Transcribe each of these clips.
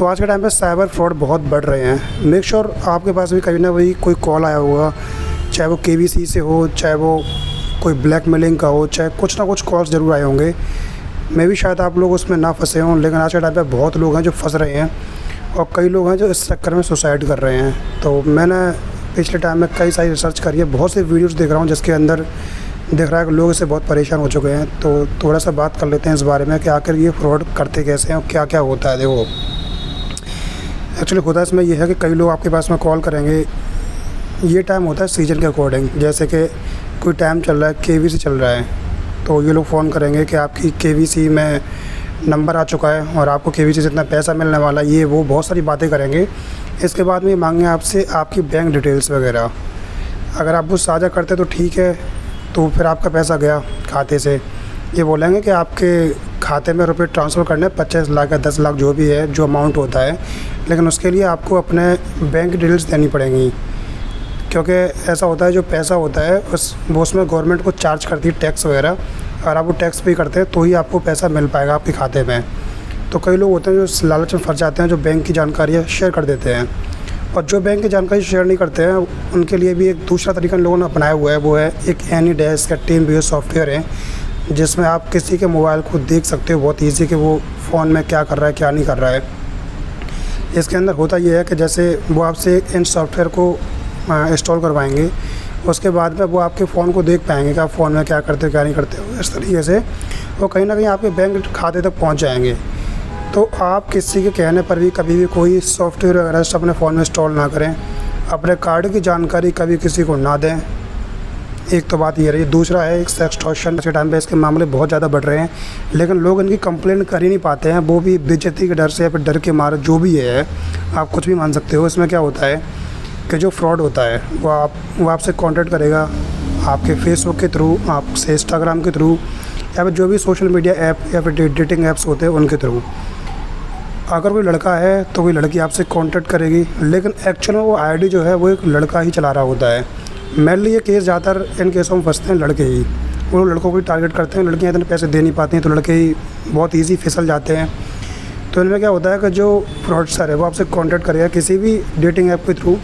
तो आज के टाइम पे साइबर फ्रॉड बहुत बढ़ रहे हैं। मेक श्योर आपके पास भी कभी ना कभी कोई कॉल आया होगा, चाहे वो केबीसी से हो, चाहे वो कोई ब्लैकमेलिंग का हो, चाहे कुछ ना कुछ कॉल्स ज़रूर आए होंगे। मैं भी शायद आप लोग उसमें ना फंसे हों, लेकिन आज के टाइम पे बहुत लोग हैं जो फंस रहे हैं और कई लोग हैं जो इस चक्कर में सुसाइड कर रहे हैं। तो मैंने पिछले टाइम में कई सारी रिसर्च करी है, बहुत से वीडियोज़ देख रहा हूँ जिसके अंदर दिख रहा है कि लोग इससे बहुत परेशान हो चुके हैं। तो थोड़ा सा बात कर लेते हैं इस बारे में कि आखिर ये फ्रॉड करते कैसे हैं और क्या क्या होता है। देखो, एक्चुअली होता है इसमें ये है कि कई लोग आपके पास में कॉल करेंगे। ये टाइम होता है सीज़न के अकॉर्डिंग, जैसे कि कोई टाइम चल रहा है, केबीसी चल रहा है, तो ये लोग फ़ोन करेंगे कि आपकी केबीसी में नंबर आ चुका है और आपको केबीसी से इतना पैसा मिलने वाला, ये वो बहुत सारी बातें करेंगे। इसके बाद में ये मांगेंगे आपसे आपकी बैंक डिटेल्स वगैरह। अगर आप वो साझा करते तो ठीक है, तो फिर आपका पैसा गया खाते से। ये बोलेंगे कि आपके खाते में रुपए ट्रांसफ़र करने 25 लाख या 10 लाख जो भी है, जो अमाउंट होता है, लेकिन उसके लिए आपको अपने बैंक डिटेल्स देनी पड़ेंगी। क्योंकि ऐसा होता है, जो पैसा होता है वो उसमें गवर्नमेंट को चार्ज करती है टैक्स वगैरह, और आप वो टैक्स पे करते हैं तो ही आपको पैसा मिल पाएगा आपके खाते में। तो कई लोग होते हैं जो इस लालच में फंस जाते हैं, जो बैंक की जानकारी शेयर कर देते हैं, और जो बैंक की जानकारी शेयर नहीं करते हैं उनके लिए भी एक दूसरा तरीका लोगों ने अपनाया हुआ है। वो है एक एनीडेस्क का टीम बेस्ड सॉफ्टवेयर है, जिसमें आप किसी के मोबाइल को देख सकते हो बहुत ईजी कि वो फ़ोन में क्या कर रहा है, क्या नहीं कर रहा है। इसके अंदर होता ये है कि जैसे वो आपसे इन सॉफ्टवेयर को इंस्टॉल करवाएंगे, उसके बाद में वो आपके फ़ोन को देख पाएंगे कि आप फ़ोन में क्या करते हो, क्या नहीं करते हो। इस तरीके से वो कहीं ना कहीं आपके बैंक खाते तक पहुंच जाएंगे। तो आप किसी के कहने पर भी कभी भी कोई सॉफ्टवेयर वगैरह से अपने फ़ोन में इंस्टॉल ना करें, अपने कार्ड की जानकारी कभी किसी को ना दें। एक तो बात ये रही। दूसरा है एक सेक्सटॉर्शन के टाइम पे इसके मामले बहुत ज़्यादा बढ़ रहे हैं, लेकिन लोग इनकी कंप्लेंट कर ही नहीं पाते हैं, वो भी बेइज्जती के डर से या फिर डर के मारे, जो भी है आप कुछ भी मान सकते हो। इसमें क्या होता है कि जो फ्रॉड होता है वो आपसे कांटेक्ट करेगा आपके फेसबुक के थ्रू, आपसे इंस्टाग्राम के थ्रू, या फिर जो भी सोशल मीडिया ऐप या फिर डेटिंग ऐप्स होते हैं उनके थ्रू। अगर कोई लड़का है तो कोई लड़की आपसे कांटेक्ट करेगी, लेकिन एक्चुअल में वो आईडी जो है वो एक लड़का ही चला रहा होता है। मेनली ये केस ज़्यादातर इन केसों में फंसते हैं लड़के ही। वो लोग लड़कों को टारगेट करते हैं, लड़कियाँ इतने पैसे दे नहीं पाती हैं, तो लड़के ही बहुत ईजी फिसल जाते हैं। तो इनमें क्या होता है कि जो फ्रॉडस्टर है वो आपसे कांटेक्ट करेगा किसी भी डेटिंग ऐप के थ्रू,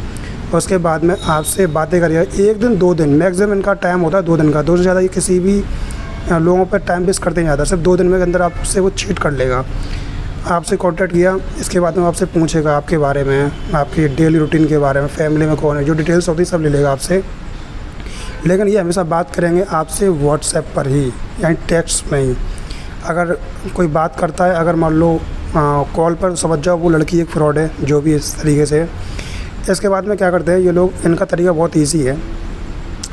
उसके बाद में आपसे बातें करेगा 1 दिन 2 दिन, मैक्सिमम इनका टाइम होता है 2 दिन का। 2 से ज़्यादा ये किसी भी लोगों पर टाइम वेस्ट करते नहीं जाता, सिर्फ 2 दिन में के अंदर आपसे वो चीट कर लेगा। आपसे कांटेक्ट किया, इसके बाद में आपसे पूछेगा आपके बारे में, आपकी डेली रूटीन के बारे में, फैमिली में कौन है, जो डिटेल्स होती है सब ले लेगा आपसे। लेकिन ये हमेशा बात करेंगे आपसे व्हाट्सएप पर ही, यानी टेक्स्ट में ही। अगर कोई बात करता है, अगर मान लो कॉल पर, समझ जाओ वो लड़की एक फ्रॉड है, जो भी इस तरीके से। इसके बाद में क्या करते हैं ये लोग, इनका तरीका बहुत ईजी है।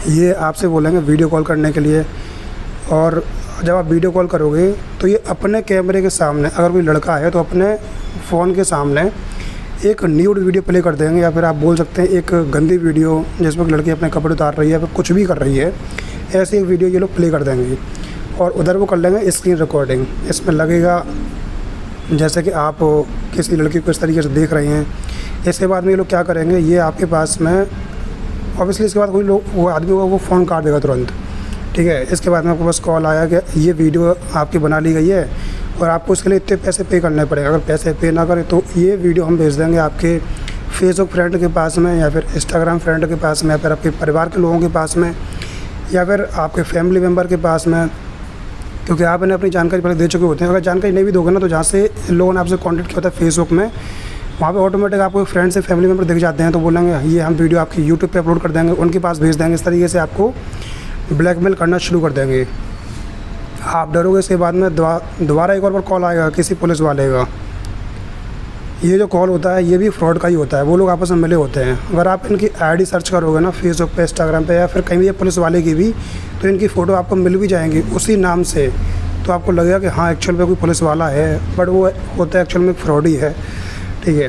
ये आपसे बोलेंगे वीडियो कॉल करने के लिए, और जब आप वीडियो कॉल करोगे तो ये अपने कैमरे के सामने, अगर कोई लड़का है तो अपने फ़ोन के सामने एक न्यूड वीडियो प्ले कर देंगे, या फिर आप बोल सकते हैं एक गंदी वीडियो जिसमें लड़की अपने कपड़े उतार रही है या फिर कुछ भी कर रही है, ऐसी एक वीडियो ये लोग प्ले कर देंगे। और उधर वो कर लेंगे स्क्रीन रिकॉर्डिंग। इसमें लगेगा जैसे कि आप किसी लड़की को इस तरीके से देख रहे हैं। इसके बाद में ये लोग क्या करेंगे, ये आपके पास में ऑब्वियसली इसके बाद कोई लोग, वो आदमी होगा वो फ़ोन काट देगा तुरंत, ठीक है। इसके बाद में आपको बस कॉल आया कि ये वीडियो आपकी बना ली गई है और आपको उसके लिए इतने पैसे पे करने पड़ेगा। अगर पैसे पे ना करें तो ये वीडियो हम भेज देंगे आपके फेसबुक फ्रेंड के पास में, या फिर इंस्टाग्राम फ्रेंड के पास में, या फिर आपके परिवार के लोगों के पास में, या फिर आपके फैमिली मेम्बर के पास में, क्योंकि आप इन्हें अपनी जानकारी पहले दे चुके होते हैं। अगर जानकारी नहीं भी दोगे ना, तो जहाँ से लोगों ने आपसे कॉन्टेक्ट किया होता है फेसबुक में, वहाँ पे ऑटोमेटिक आपको फ्रेंड से फैमिली मेम्बर दिख जाते हैं, तो बोलेंगे ये हम वीडियो आपकी यूट्यूब पे अपलोड कर देंगे, उनके पास भेज देंगे। इस तरीके से आपको ब्लैकमेल करना शुरू कर देंगे। आप डरोगे। इसके बाद में दोबारा एक और बार कॉल आएगा किसी पुलिस वाले का। ये जो कॉल होता है ये भी फ्रॉड का ही होता है, वो लोग आपस में मिले होते हैं। अगर आप इनकी आईडी सर्च करोगे ना फेसबुक पे, इंस्टाग्राम पे, या फिर कहीं भी पुलिस वाले की भी, तो इनकी फ़ोटो आपको मिल भी जाएंगी उसी नाम से। तो आपको लगेगा कि हाँ एक्चुअल में कोई पुलिस वाला है, बट वो होता है एक्चुअल में फ्रॉड ही है, ठीक है।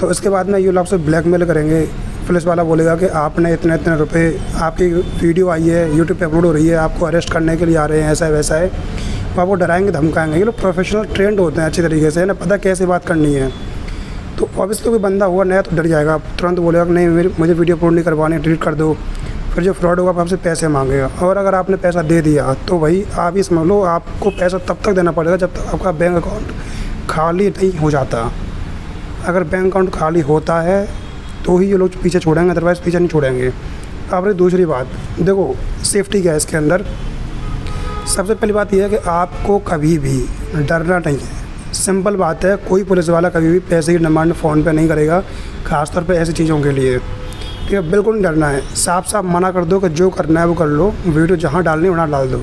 तो इसके बाद में ये लोग आपसे ब्लैकमेल करेंगे। पुलिस वाला बोलेगा कि आपने इतने इतने रुपए, आपकी वीडियो आई है यूट्यूब पे अपलोड हो रही है, आपको अरेस्ट करने के लिए आ रहे हैं, ऐसा है वैसा है। वो आपको डराएंगे, धमकाएंगे। ये लोग प्रोफेशनल ट्रेंड होते हैं अच्छी तरीके से, ना पता कैसे बात करनी है। तो ऑब्वियसली कोई बंदा हुआ नया तो डर जाएगा, तुरंत बोलेगा कि नहीं मुझे वीडियो अपलोड नहीं करवानी, डिलीट कर दो। फिर जो फ्रॉड होगा आपसे पैसे मांगेगा, और अगर आपने पैसा दे दिया तो भाई आप ही समझ लो आपको पैसा तब तक देना पड़ेगा जब तक आपका बैंक अकाउंट खाली नहीं हो जाता। अगर बैंक अकाउंट खाली होता है तो ही ये लोग पीछे छोड़ेंगे, अदरवाइज़ पीछे नहीं छोड़ेंगे। अब रही दूसरी बात, देखो सेफ्टी क्या है इसके अंदर। सबसे पहली बात यह है कि आपको कभी भी डरना नहीं है। सिंपल बात है, कोई पुलिस वाला कभी भी पैसे की डिमांड फ़ोन पे नहीं करेगा, ख़ासतौर पे ऐसी चीज़ों के लिए। ठीक है, बिल्कुल नहीं डरना है। साफ साफ मना कर दो कि जो करना है वो कर लो, वीडियो जहाँ डालनी है वहाँ डाल दो।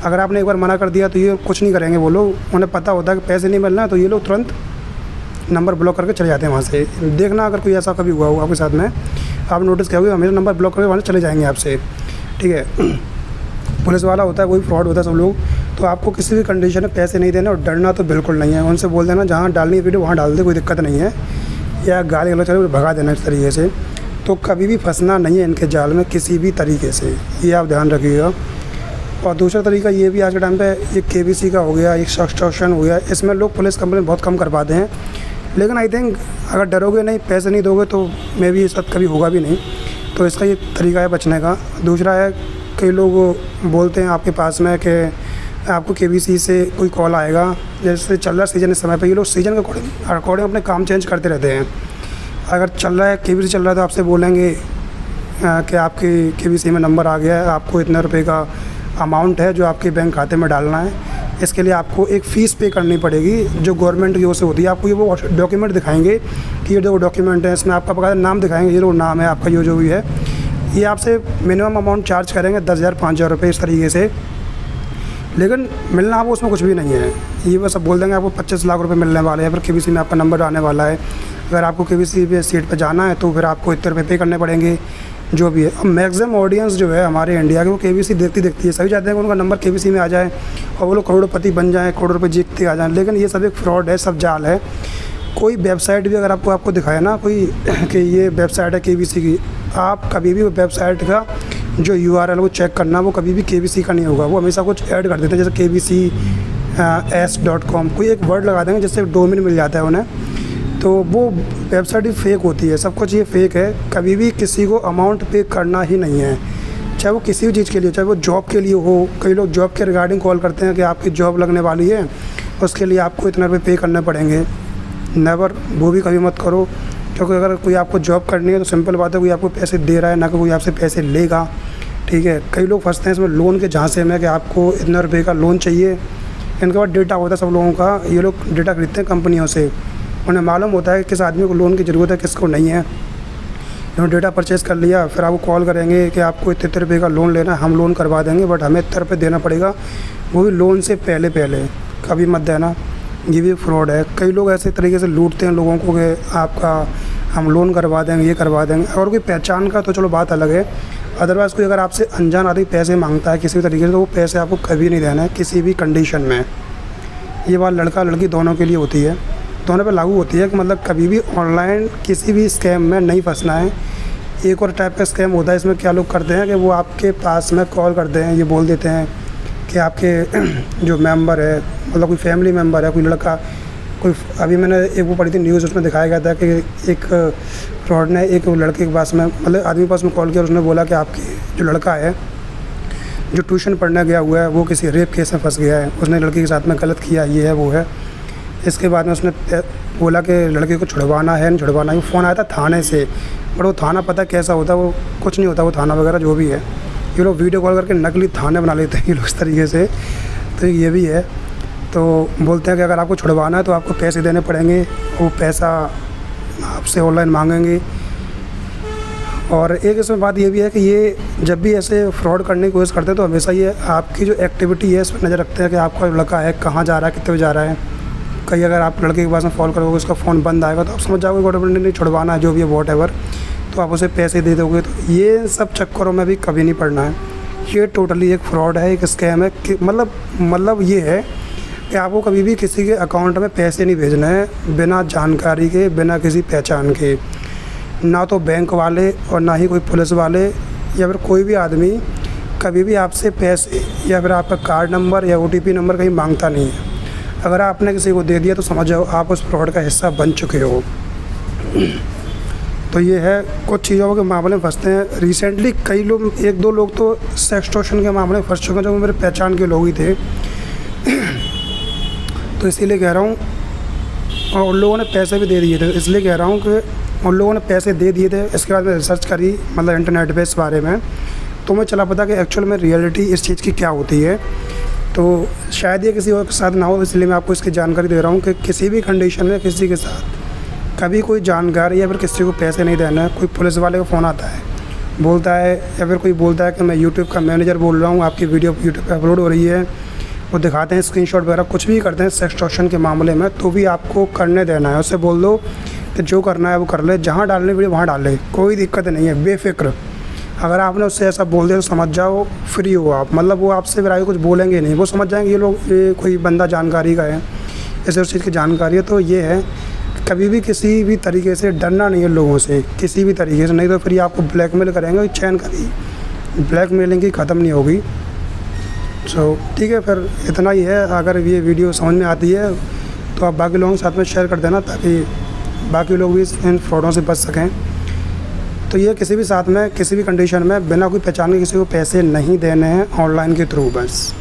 अगर आपने एक बार मना कर दिया तो ये कुछ नहीं करेंगे वो लोग। उन्हें पता होता है कि पैसे नहीं मिलना है, तो ये लोग तुरंत नंबर ब्लॉक करके चले जाते हैं वहाँ से। देखना अगर कोई ऐसा कभी हुआ हो आपके साथ में, आप नोटिस किया होगा, हमेशा नंबर ब्लॉक करके वहाँ से चले जाएंगे आपसे। ठीक है, पुलिस वाला होता है, कोई फ्रॉड होता है सब लोग। तो आपको किसी भी कंडीशन में पैसे नहीं देने और डरना तो बिल्कुल नहीं है। उनसे बोल देना जहाँ डालनी है वीडियो वहाँ डाल दे, कोई दिक्कत नहीं है, या गाली गलौज चले भगा देना इस तरीके से। तो कभी भी फंसना नहीं है इनके जाल में किसी भी तरीके से, ये आप ध्यान रखिएगा। और दूसरा तरीका ये भी आज के टाइम पे ये KBC का हो गया, एक सब्सक्रिप्शन हो गया, इसमें लोग पुलिस कंप्लेंट बहुत कम कर पाते हैं। लेकिन आई थिंक अगर डरोगे नहीं, पैसे नहीं दोगे तो मे भी ये सब कभी होगा भी नहीं। तो इसका ये तरीका है बचने का। दूसरा है, कई लोग बोलते हैं आपके पास में कि आपको KBC से कोई कॉल आएगा, जैसे चल रहा सीज़न, इस समय पे ये लोग सीज़न के अकॉर्डिंग अपने काम चेंज करते रहते हैं। अगर चल रहा है KBC चल रहा है तो आपसे बोलेंगे कि आपके KBC में नंबर आ गया है, आपको इतने रुपए का अमाउंट है जो आपके बैंक खाते में डालना है। इसके लिए आपको एक फ़ीस पे करनी पड़ेगी जो गवर्नमेंट की ओर से होती है। आपको ये वो डॉक्यूमेंट दिखाएंगे कि ये जो डॉक्यूमेंट है, इसमें आपका बकायदा नाम दिखाएंगे, ये जो नाम है आपका, जो भी है। ये आपसे मिनिमम अमाउंट चार्ज करेंगे 10,000 5,000 रुपये इस तरीके से। लेकिन मिलना आपको उसमें कुछ भी नहीं है। ये बस बोल देंगे आपको 25 लाख रुपए मिलने वाले हैं, फिर KBC में आपका नंबर आने वाला है। अगर आपको KBC पे सीट पे जाना है तो फिर आपको इतने रुपये पे करने पड़ेंगे, जो भी है। अब मैक्सिमम ऑडियंस जो है हमारे इंडिया के, वो KBC देखती है। सभी चाहते हैं कि उनका नंबर KBC में आ जाए और वो लोग करोड़पति बन जाएँ, करोड़ रुपये जीतते आ जाएँ। लेकिन ये सब एक फ्रॉड है, सब जाल है। कोई वेबसाइट भी अगर आपको दिखाए ना कोई कि ये वेबसाइट है KBC की, आप कभी भी वेबसाइट का जो URL वो चेक करना, वो कभी भी KBC का नहीं होगा। वो हमेशा कुछ ऐड कर देते हैं, जैसे KBC.com, कोई एक वर्ड लगा देंगे जिससे डोमेन मिल जाता है उन्हें। तो वो वेबसाइट ही फेक होती है, सब कुछ ये फेक है। कभी भी किसी को अमाउंट पे करना ही नहीं है, चाहे वो किसी भी चीज़ के लिए, चाहे वो जॉब के लिए हो। कई लोग जॉब के रिगार्डिंग कॉल करते हैं कि आपकी जॉब लगने वाली है, उसके लिए आपको इतने रुपये पे करने पड़ेंगे। नेवर, वो भी कभी मत करो, क्योंकि अगर कोई आपको जॉब करनी है तो सिंपल बात है, कोई आपको पैसे दे रहा है, ना कि कोई आपसे पैसे लेगा। ठीक है, कई लोग फंसते हैं इसमें लोन के झांसे में कि आपको इतने रुपये का लोन चाहिए। इनके पास डेटा होता है सब लोगों का, ये लोग डेटा खरीदते हैं कंपनियों से। उन्हें मालूम होता है कि किस आदमी को लोन की ज़रूरत है, किसको नहीं है। इन्होंने डेटा परचेज़ कर लिया, फिर आपको कॉल करेंगे कि आपको इतने रुपये का लोन लेना है, हम लोन करवा देंगे, बट हमें इतने रुपये देना पड़ेगा, वो भी लोन से पहले। कभी मत देना, ये भी फ्रॉड है। कई लोग ऐसे तरीके से लूटते हैं लोगों को कि आपका हम लोन करवा देंगे, ये करवा देंगे। और कोई पहचान का तो चलो बात अलग है, अदरवाइज़ कोई अगर आपसे अनजान आदमी पैसे मांगता है किसी भी तरीके से, तो वो पैसे आपको कभी नहीं देना है किसी भी कंडीशन में। ये बात लड़का लड़की दोनों के लिए होती है, दोनों पे लागू होती है कि मतलब कभी भी ऑनलाइन किसी भी स्कैम में नहीं फंसना है। एक और टाइप का स्कैम होता है, इसमें क्या लोग करते हैं कि वो आपके पास में कॉल करते हैं, ये बोल देते हैं कि आपके जो मेंबर है, मतलब कोई फैमिली मेंबर है, कोई लड़का, कोई, अभी मैंने एक वो पढ़ी थी न्यूज़, उसमें दिखाया गया था कि एक फ्रॉड ने एक लड़के के पास में, मतलब आदमी के पास में कॉल किया, उसने बोला कि आपके जो लड़का है जो ट्यूशन पढ़ने गया हुआ है वो किसी रेप केस में फंस गया है, उसने लड़की के साथ में गलत किया, ये है वो है। इसके बाद में उसने बोला कि लड़के को छुड़वाना है, नहीं छुड़वाना है। फ़ोन आया था थाने से, बट वो थाना पता कैसा होता है, वो कुछ नहीं होता, वो थाना वगैरह जो भी है। ये लोग वीडियो कॉल करके नकली थाने बना लेते हैं ये लोग इस तरीके से, तो ये भी है। तो बोलते हैं कि अगर आपको छुड़वाना है तो आपको पैसे देने पड़ेंगे, वो पैसा आपसे ऑनलाइन मांगेंगे। और एक इसमें बात ये भी है कि ये जब भी ऐसे फ्रॉड करने की कोशिश करते हैं तो हमेशा ये आपकी जो एक्टिविटी है इस पर नज़र रखते हैं कि आपका लड़का है कहाँ जा रहा है, कितने जा रहा है। कहीं अगर आप लड़के के पास में कॉल करोगे, उसका फ़ोन बंद आएगा तो आप समझ जाओगे गवर्नमेंट ने नहीं छुड़वाना है, जो भी है वॉटएवर, तो आप उसे पैसे दे दोगे। तो ये सब चक्करों में भी कभी नहीं पड़ना है। ये टोटली एक फ्रॉड है, एक स्कैम है कि मतलब ये है कि आपको कभी भी किसी के अकाउंट में पैसे नहीं भेजने हैं बिना जानकारी के, बिना किसी पहचान के। ना तो बैंक वाले और ना ही कोई पुलिस वाले या फिर कोई भी आदमी कभी भी आपसे पैसे या फिर आपका कार्ड नंबर या OTP नंबर कहीं मांगता नहीं है। अगर आपने किसी को दे दिया तो समझ जाओ आप उस फ्रॉड का हिस्सा बन चुके हो। तो ये है, कुछ चीज़ों के मामले में फंसते हैं। रिसेंटली कई लोग, 1-2 लोग तो सेक्सटॉर्शन के मामले में फंस चुके हैं, जो मेरे पहचान के लोग ही थे। तो इसीलिए कह रहा हूँ। और उन लोगों ने पैसे भी दे दिए थे। इसलिए कह रहा हूँ कि उन लोगों ने पैसे दे दिए थे। इसके बाद मैं रिसर्च करी मतलब इंटरनेट पे इस बारे में, तो मैं चला पता कि एक्चुअल में रियलिटी इस चीज़ की क्या होती है। तो शायद ये किसी और के साथ ना हो, इसलिए मैं आपको इसकी जानकारी दे रहा हूँ कि किसी भी कंडीशन में किसी के साथ कभी कोई जानकारी या फिर किसी को पैसे नहीं देना है। कोई पुलिस वाले को फ़ोन आता है, बोलता है, या फिर कोई बोलता है कि मैं यूट्यूब का मैनेजर बोल रहा हूँ, आपकी वीडियो यूट्यूब पर अपलोड हो रही है, वो दिखाते हैं स्क्रीनशॉट वगैरह, कुछ भी करते हैं सेक्सटॉर्शन के मामले में, तो भी आपको करने देना है। उससे बोल दो कि जो करना है वो कर ले, जहाँ डालने वीडियो वहाँ डाले, कोई दिक्कत नहीं है, बेफिक्र। अगर आपने उससे ऐसा बोल दिया तो समझ जाओ फ्री हो आप, मतलब वो आपसे फिर आगे कुछ बोलेंगे नहीं, वो समझ जाएंगे ये कोई बंदा जानकारी का है, ऐसे उस चीज़ की जानकारी है। तो ये है, कभी भी किसी भी तरीके से डरना नहीं है लोगों से, किसी भी तरीके से, नहीं तो फिर ये आपको ब्लैकमेल करेंगे। चैन करी ब्लैकमेलिंग की ख़त्म नहीं होगी। सो ठीक है, फिर इतना ही है। अगर ये वीडियो समझ में आती है तो आप बाकी लोगों के साथ में शेयर कर देना, ताकि बाकी लोग भी इन फ्रॉडों से बच सकें। तो ये किसी भी साथ में किसी भी कंडीशन में बिना कोई पहचान के किसी को पैसे नहीं देने हैं ऑनलाइन के थ्रू बस।